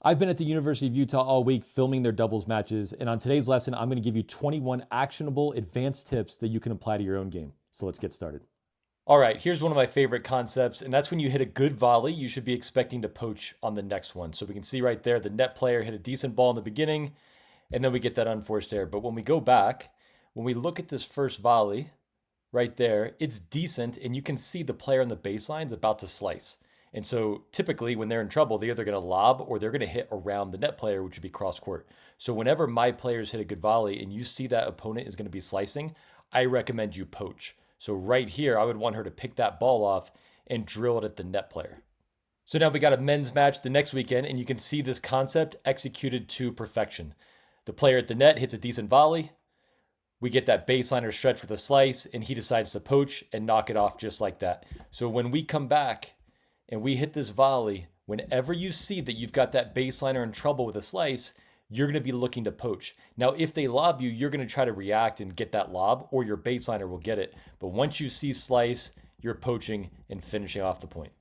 I've been at the University of Utah all week filming their doubles matches, and on today's lesson, I'm going to give you 21 actionable advanced tips that you can apply to your own game. So let's get started. All right, here's one of my favorite concepts, and that's when you hit a good volley, you should be expecting to poach on the next one. So we can see right there, the net player hit a decent ball in the beginning, and then we get that unforced error. But when we go back, when we look at this first volley right there, it's decent, and you can see the player on the baseline is about to slice. And so typically when they're in trouble, they're either going to lob or they're going to hit around the net player, which would be cross court. So whenever my players hit a good volley and you see that opponent is going to be slicing, I recommend you poach. So right here, I would want her to pick that ball off and drill it at the net player. So now we got a men's match the next weekend, and you can see this concept executed to perfection. The player at the net hits a decent volley. We get that baseliner stretch with a slice, and he decides to poach and knock it off just like that. So when we come back and we hit this volley, whenever you see that you've got that baseliner in trouble with a slice, you're going to be looking to poach. Now, if they lob you, you're going to try to react and get that lob, or your baseliner will get it. But once you see slice, you're poaching and finishing off the point.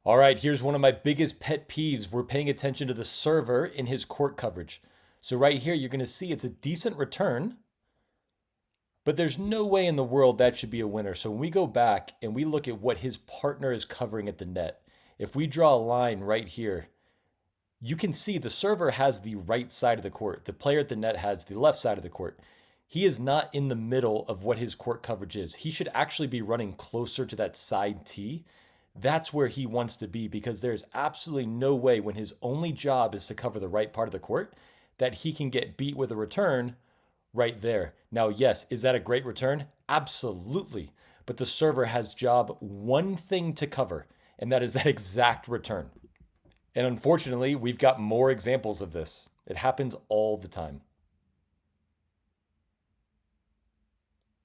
All right, here's one of my biggest pet peeves. We're paying attention to the server in his court coverage. So right here, you're going to see it's a decent return, but there's no way in the world that should be a winner. So when we go back and we look at what his partner is covering at the net, if we draw a line right here, you can see the server has the right side of the court. The player at the net has the left side of the court. He is not in the middle of what his court coverage is. He should actually be running closer to that side tee. That's where he wants to be, because there's absolutely no way, when his only job is to cover the right part of the court, that he can get beat with a return right there. Now, yes, is that a great return? Absolutely. But the server has job one thing to cover, and that is that exact return. And unfortunately, we've got more examples of this. It happens all the time.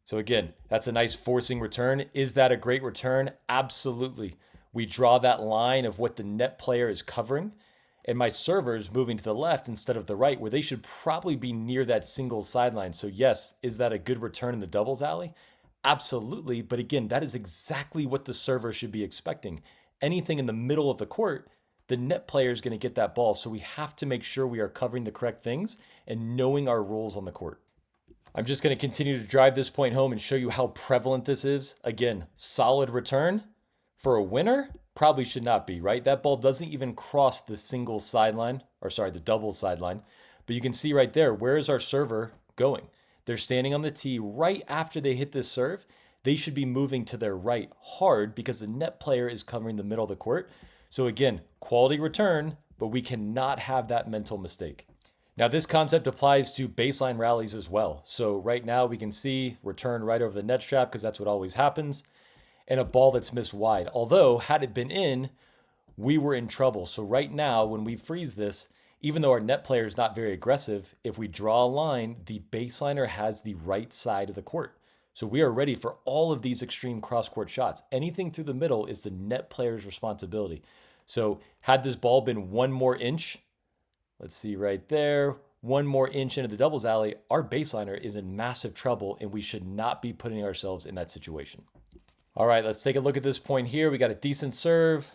So again, that's a nice forcing return. Is that a great return? Absolutely. We draw that line of what the net player is covering, and my server is moving to the left instead of the right, where they should probably be near that single sideline. So yes, is that a good return in the doubles alley? Absolutely. But again, that is exactly what the server should be expecting. Anything in the middle of the court, the net player is going to get that ball. So we have to make sure we are covering the correct things and knowing our rules on the court. I'm just going to continue to drive this point home and show you how prevalent this is. Again, solid return for a winner probably should not be, right? That ball doesn't even cross the single sideline, or sorry, the double sideline. But you can see right there, where is our server going? They're standing on the tee right after they hit this serve. They should be moving to their right hard because the net player is covering the middle of the court. So again, quality return, but we cannot have that mental mistake. Now, this concept applies to baseline rallies as well. So right now we can see return right over the net strap, because that's what always happens, and a ball that's missed wide. Although, had it been in, we were in trouble. So right now, when we freeze this, even though our net player is not very aggressive, if we draw a line, the baseliner has the right side of the court. So we are ready for all of these extreme cross-court shots. Anything through the middle is the net player's responsibility. So had this ball been one more inch, let's see right there, one more inch into the doubles alley, our baseliner is in massive trouble, and we should not be putting ourselves in that situation. All right, let's take a look at this point here. We got a decent serve,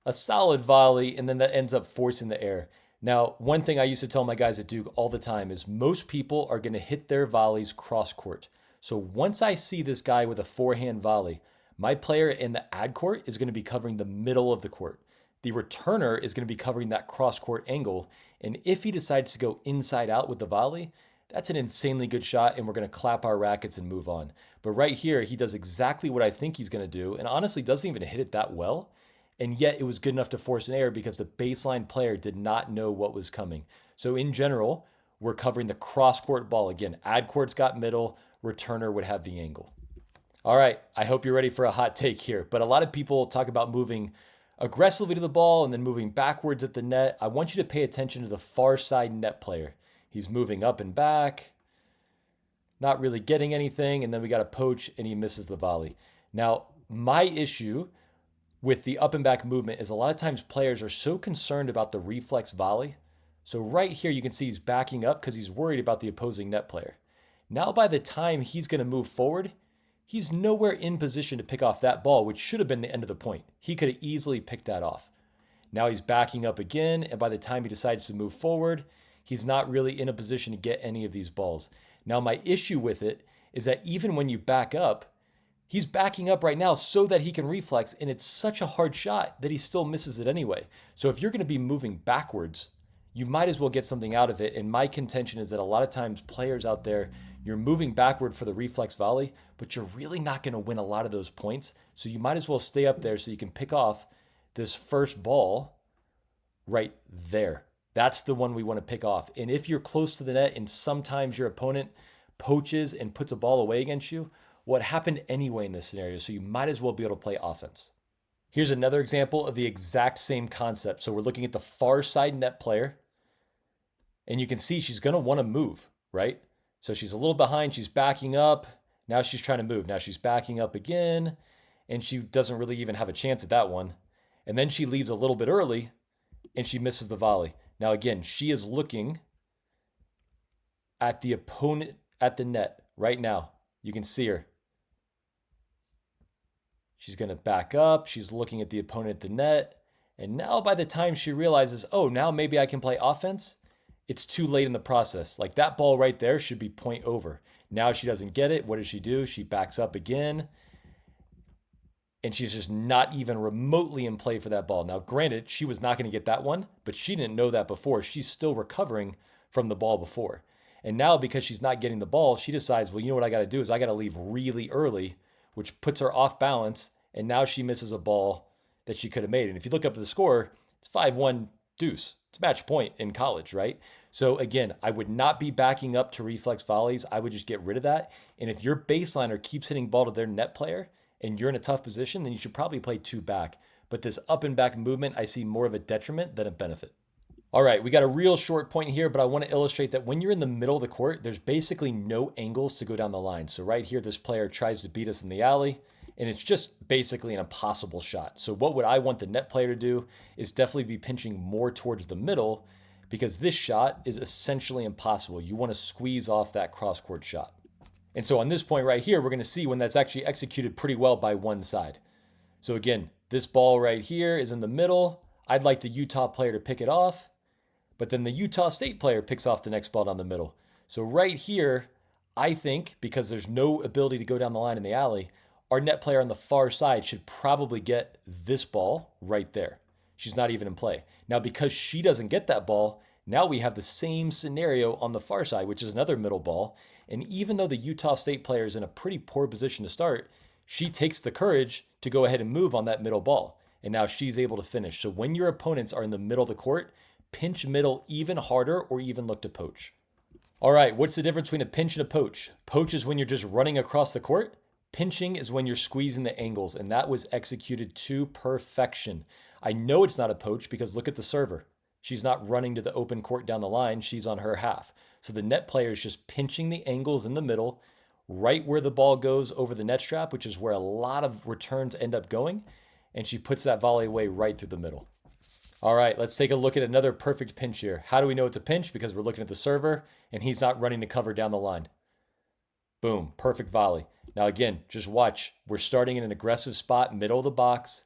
a solid volley, and then that ends up forcing the air. Now, one thing I used to tell my guys at Duke all the time is most people are going to hit their volleys cross court. So once I see this guy with a forehand volley, my player in the ad court is going to be covering the middle of the court. The returner is going to be covering that cross court angle. And if he decides to go inside out with the volley, that's an insanely good shot, and we're going to clap our rackets and move on. But right here, he does exactly what I think he's going to do, and honestly doesn't even hit it that well. And yet it was good enough to force an error because the baseline player did not know what was coming. So in general, we're covering the cross court ball. Again, ad court's got middle, returner would have the angle. All right, I hope you're ready for a hot take here. But a lot of people talk about moving aggressively to the ball and then moving backwards at the net. I want you to pay attention to the far side net player. He's moving up and back, not really getting anything, and then we got a poach and he misses the volley. Now, my issue with the up and back movement is a lot of times players are so concerned about the reflex volley. So right here you can see he's backing up because he's worried about the opposing net player. Now by the time he's going to move forward, he's nowhere in position to pick off that ball, which should have been the end of the point. He could have easily picked that off. Now he's backing up again, and by the time he decides to move forward, he's not really in a position to get any of these balls. Now, my issue with it is that even when you back up, he's backing up right now so that he can reflex, and it's such a hard shot that he still misses it anyway. So if you're going to be moving backwards, you might as well get something out of it. And my contention is that a lot of times players out there, you're moving backward for the reflex volley, but you're really not going to win a lot of those points. So you might as well stay up there so you can pick off this first ball right there. That's the one we want to pick off. And if you're close to the net and sometimes your opponent poaches and puts a ball away against you, what happened anyway in this scenario, so you might as well be able to play offense. Here's another example of the exact same concept. So we're looking at the far side net player, and you can see she's going to want to move, right? So she's a little behind, she's backing up. Now she's trying to move. Now she's backing up again, and she doesn't really even have a chance at that one. And then she leaves a little bit early, and she misses the volley. Now again, she is looking at the opponent at the net right now. You can see her. She's going to back up. She's looking at the opponent at the net. And now by the time she realizes, oh, now maybe I can play offense, it's too late in the process. Like that ball right there should be point over. Now she doesn't get it. What does she do? She backs up again. And she's just not even remotely in play for that ball. Now, granted, she was not going to get that one, but she didn't know that before. She's still recovering from the ball before. And now because she's not getting the ball, she decides, well, you know what I got to do is I got to leave really early, which puts her off balance. And now she misses a ball that she could have made. And if you look up at the score, it's 5-1 deuce. It's match point in college, right? So again, I would not be backing up to reflex volleys. I would just get rid of that. And if your baseliner keeps hitting ball to their net player and you're in a tough position, then you should probably play two back. But this up and back movement, I see more of a detriment than a benefit. All right, we got a real short point here, but I want to illustrate that when you're in the middle of the court, there's basically no angles to go down the line. So right here, this player tries to beat us in the alley, and it's just basically an impossible shot. So what would I want the net player to do is definitely be pinching more towards the middle, because this shot is essentially impossible. You want to squeeze off that cross-court shot. And so on this point right here, we're going to see when that's actually executed pretty well by one side. So again, this ball right here is in the middle. I'd like the Utah player to pick it off, but then the Utah State player picks off the next ball down the middle. So right here, I think, because there's no ability to go down the line in the alley, our net player on the far side should probably get this ball right there. She's not even in play. Now, because she doesn't get that ball, now we have the same scenario on the far side, which is another middle ball. And even though the Utah State player is in a pretty poor position to start, she takes the courage to go ahead and move on that middle ball. And now she's able to finish. So when your opponents are in the middle of the court, pinch middle even harder or even look to poach. All right, what's the difference between a pinch and a poach? Poach is when you're just running across the court. Pinching is when you're squeezing the angles, and that was executed to perfection. I know it's not a poach because look at the server. She's not running to the open court down the line. She's on her half. So the net player is just pinching the angles in the middle, right where the ball goes over the net strap, which is where a lot of returns end up going. And she puts that volley away right through the middle. All right, let's take a look at another perfect pinch here. How do we know it's a pinch? Because we're looking at the server and he's not running to cover down the line. Boom, perfect volley. Now again, just watch. We're starting in an aggressive spot, middle of the box.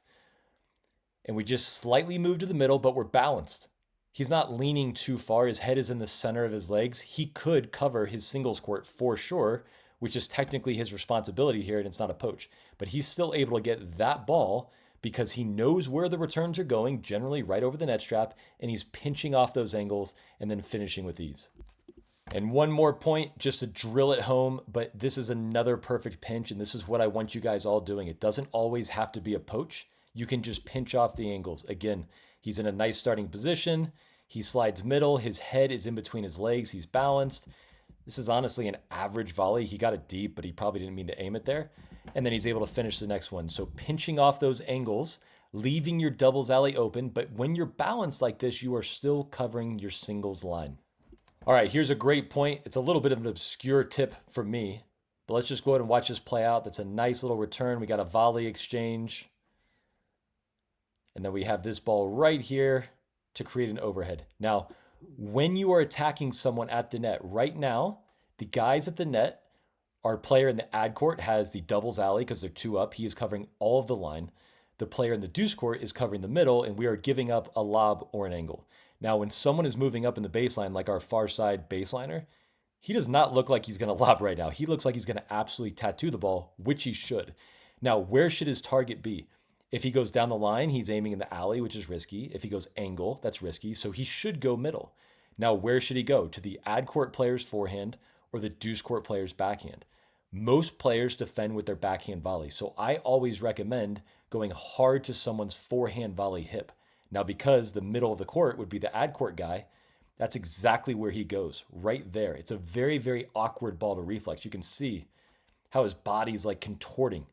And we just slightly move to the middle, but we're balanced. He's not leaning too far. His head is in the center of his legs. He could cover his singles court for sure, which is technically his responsibility here, and it's not a poach. But he's still able to get that ball because he knows where the returns are going, generally right over the net strap, and he's pinching off those angles and then finishing with ease. And one more point, just to drill it home, but this is another perfect pinch, and this is what I want you guys all doing. It doesn't always have to be a poach. You can just pinch off the angles. Again, he's in a nice starting position. He slides middle. His head is in between his legs. He's balanced. This is honestly an average volley. He got it deep, but he probably didn't mean to aim it there. And then he's able to finish the next one. So pinching off those angles, leaving your doubles alley open. But when you're balanced like this, you are still covering your singles line. All right, here's a great point. It's a little bit of an obscure tip from me, but let's just go ahead and watch this play out. That's a nice little return. We got a volley exchange. And then we have this ball right here to create an overhead. Now, when you are attacking someone at the net right now, the guys at the net, our player in the ad court has the doubles alley because they're two up. He is covering all of the line. the player in the deuce court is covering the middle, and we are giving up a lob or an angle. Now, when someone is moving up in the baseline, like our far side baseliner, he does not look like he's going to lob right now. He looks like he's going to absolutely tattoo the ball, which he should. Now, where should his target be? If he goes down the line, he's aiming in the alley, which is risky. If he goes angle, that's risky. So he should go middle. Now, where should he go? To the ad court player's forehand or the deuce court player's backhand? Most players defend with their backhand volley. So I always recommend going hard to someone's forehand volley hip. Now, because the middle of the court would be the ad court guy, that's exactly where he goes, right there. It's a very, very awkward ball to reflex. You can see how his body's like contorting.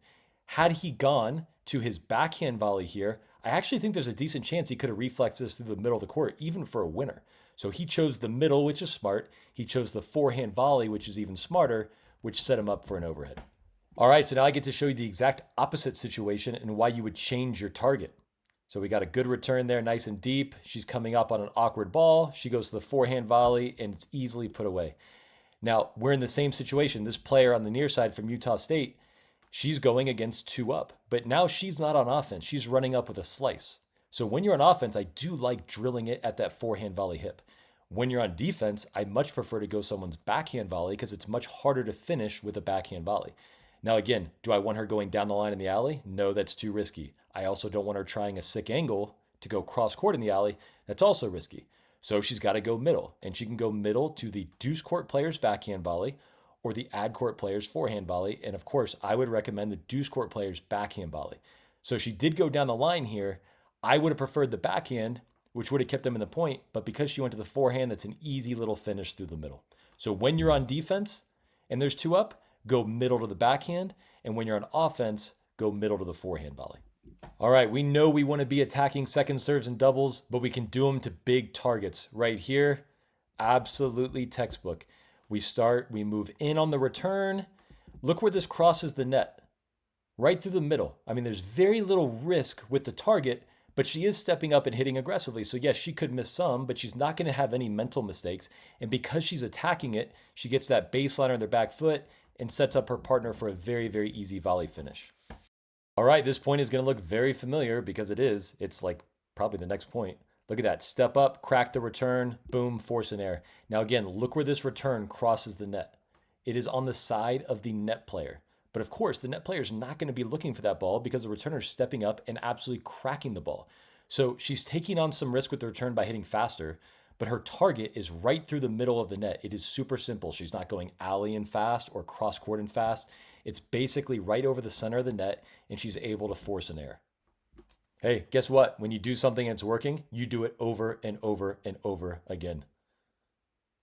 Had he gone to his backhand volley here, I actually think there's a decent chance he could have reflexed this through the middle of the court, even for a winner. So he chose the middle, which is smart. He chose the forehand volley, which is even smarter, which set him up for an overhead. All right, so now I get to show you the exact opposite situation and why you would change your target. So we got a good return there, nice and deep. She's coming up on an awkward ball. She goes to the forehand volley, and it's easily put away. Now, we're in the same situation. This player on the near side from Utah State, she's going against 2 up, but now she's not on offense. She's running up with a slice. So when you're on offense, I do like drilling it at that forehand volley hip. When you're on defense, I much prefer to go someone's backhand volley because it's much harder to finish with a backhand volley. Now, again, do I want her going down the line in the alley? No, that's too risky. I also don't want her trying a sick angle to go cross court in the alley. That's also risky. So she's got to go middle, and she can go middle to the deuce court player's backhand volley or the ad court player's forehand volley. And of course, I would recommend the deuce court player's backhand volley. So she did go down the line here. I would have preferred the backhand, which would have kept them in the point. But because she went to the forehand, that's an easy little finish through the middle. So when you're on defense and there's 2 up, go middle to the backhand. And when you're on offense, go middle to the forehand volley. All right, we know we want to be attacking second serves and doubles, but we can do them to big targets. Right here, absolutely textbook. We move in on the return. Look where this crosses the net, right through the middle. I mean, there's very little risk with the target, but she is stepping up and hitting aggressively. So yes, she could miss some, but she's not going to have any mental mistakes. And because she's attacking it, she gets that baseliner on their back foot and sets up her partner for a very, very easy volley finish. All right, this point is going to look very familiar because it is. It's like probably the next point. Look at that. Step up, crack the return, boom, force an air. Now again, look where this return crosses the net. It is on the side of the net player. But of course, the net player is not going to be looking for that ball because the returner is stepping up and absolutely cracking the ball. So she's taking on some risk with the return by hitting faster, but her target is right through the middle of the net. It is super simple. She's not going alley and fast or cross court and fast. It's basically right over the center of the net, and she's able to force an air. Hey, guess what? When you do something and it's working, you do it over and over and over again.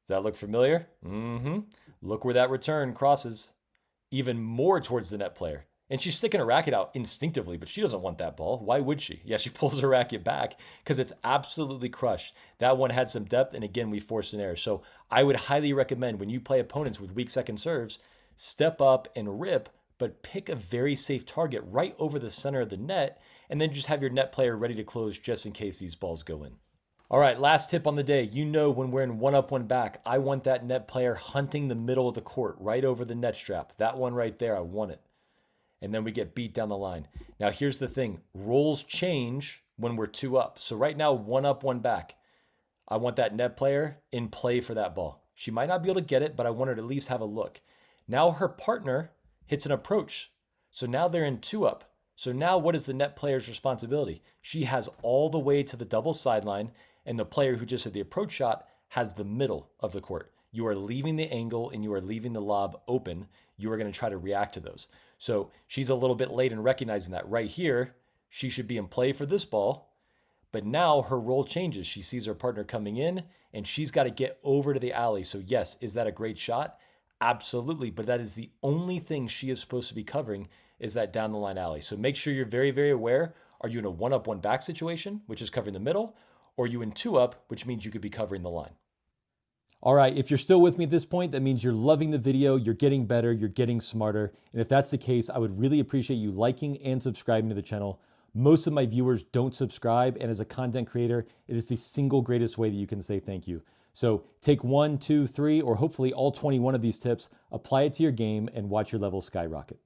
Does that look familiar? Mm-hmm. Look where that return crosses even more towards the net player. And she's sticking her racket out instinctively, but she doesn't want that ball. Why would she? Yeah, she pulls her racket back because it's absolutely crushed. That one had some depth, and again, we forced an error. So I would highly recommend when you play opponents with weak second serves, step up and rip, but pick a very safe target right over the center of the net, and then just have your net player ready to close just in case these balls go in. All right, last tip on the day. You know when we're in 1 up, 1 back, I want that net player hunting the middle of the court, right over the net strap. That one right there, I want it. And then we get beat down the line. Now, here's the thing. Roles change when we're 2 up. So right now, 1 up, 1 back. I want that net player in play for that ball. She might not be able to get it, but I want her to at least have a look. Now her partner hits an approach. So now they're in 2 up. So now what is the net player's responsibility? She has all the way to the double sideline, and the player who just hit the approach shot has the middle of the court. You are leaving the angle and you are leaving the lob open. You are going to try to react to those. So she's a little bit late in recognizing that. Right here, she should be in play for this ball. But now her role changes. She sees her partner coming in and she's got to get over to the alley. So yes, is that a great shot? Absolutely. But that is the only thing she is supposed to be covering is that down the line alley. So make sure you're very, very aware. Are you in a 1 up, 1 back situation, which is covering the middle? Or are you in 2 up, which means you could be covering the line? All right, if you're still with me at this point, that means you're loving the video, you're getting better, you're getting smarter. And if that's the case, I would really appreciate you liking and subscribing to the channel. Most of my viewers don't subscribe, and as a content creator, it is the single greatest way that you can say thank you. So take 1, 2, 3, or hopefully all 21 of these tips, apply it to your game, and watch your level skyrocket.